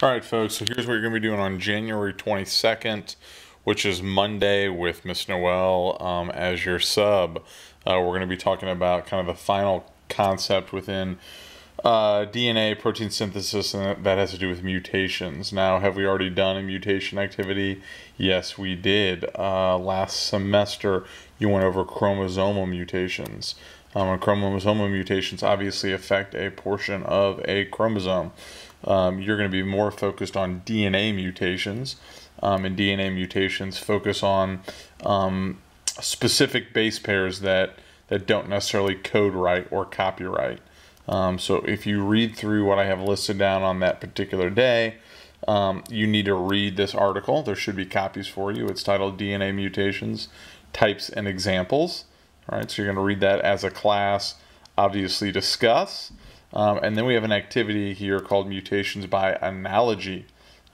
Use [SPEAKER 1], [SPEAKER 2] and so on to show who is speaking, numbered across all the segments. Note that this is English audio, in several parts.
[SPEAKER 1] All right, folks, so here's what you're going to be doing on January 22nd, which is Monday, with Miss Noel as your sub. We're going to be talking about kind of the final concept within DNA protein synthesis, and that has to do with mutations. Now, have we already done a mutation activity? Yes, we did. Last semester, you went over chromosomal mutations. And chromosomal mutations obviously affect a portion of a chromosome. You're going to be more focused on DNA mutations, and DNA mutations focus on specific base pairs that don't necessarily code right or copyright. So if you read through what I have listed down on that particular day, you need to read this article. There should be copies for you. It's titled DNA Mutations, Types and Examples. All right, so you're going to read that as a class, obviously discuss. And then we have an activity here called Mutations by Analogy.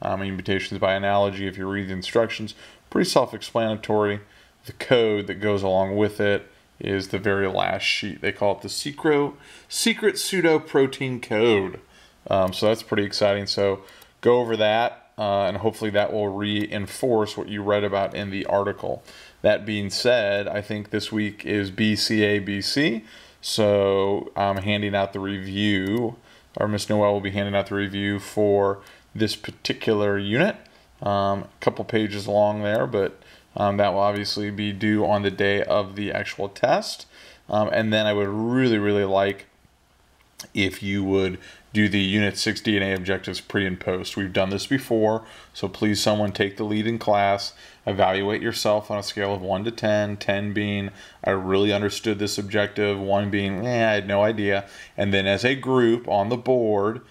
[SPEAKER 1] Mutations by Analogy, if you read the instructions, pretty self-explanatory. The code that goes along with it is the very last sheet. They call it the secret pseudo protein code. So that's pretty exciting. So go over that, and hopefully that will reinforce what you read about in the article. That being said, I think this week is BCABC. So I'm handing out the review, or Miss Noel will be handing out the review for this particular unit. A couple pages long there, but that will obviously be due on the day of the actual test. And then I would really like if you would do the Unit 6 DNA objectives pre and post. We've done this before, so please someone take the lead in class. Evaluate yourself on a scale of 1 to 10, 10 being I really understood this objective, 1 being I had no idea. And then as a group on the board,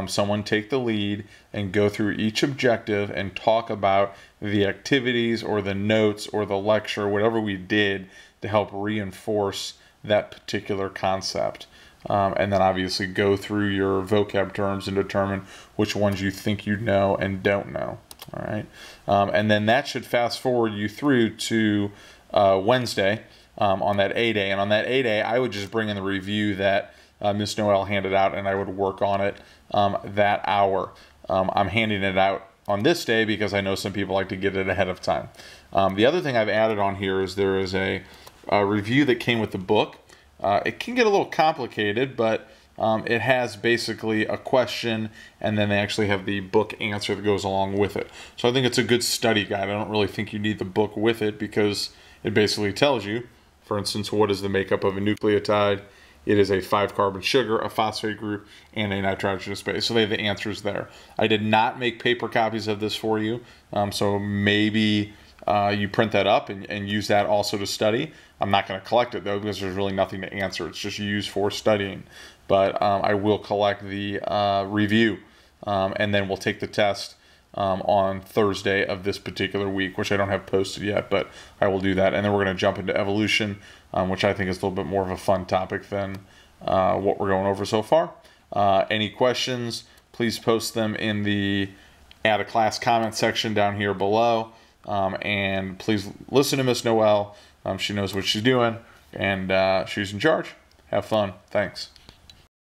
[SPEAKER 1] someone take the lead and go through each objective and talk about the activities or the notes or the lecture, whatever we did to help reinforce that particular concept. And then obviously go through your vocab terms and determine which ones you think you know and don't know. All right. And then that should fast forward you through to Wednesday on that A day. And on that A day, I would just bring in the review that Miss Noel handed out, and I would work on it that hour. I'm handing it out on this day because I know some people like to get it ahead of time. The other thing I've added on here is there is a review that came with the book. It can get a little complicated, but it has basically a question, and then they actually have the book answer that goes along with it. So I think it's a good study guide. I don't really think you need the book with it because it basically tells you, for instance, what is the makeup of a nucleotide. It is a 5-carbon sugar, a phosphate group, and a nitrogenous base. So they have the answers there. I did not make paper copies of this for you, so maybe you print that up and use that also to study. I'm not going to collect it though because there's really nothing to answer. It's just used for studying. But I will collect the review, and then we'll take the test on Thursday of this particular week, which I don't have posted yet, but I will do that. And then we're going to jump into evolution, which I think is a little bit more of a fun topic than what we're going over so far. Any questions, please post them in the Add a Class comment section down here below. And please listen to Miss Noel. She knows what she's doing, and she's in charge. Have fun. Thanks.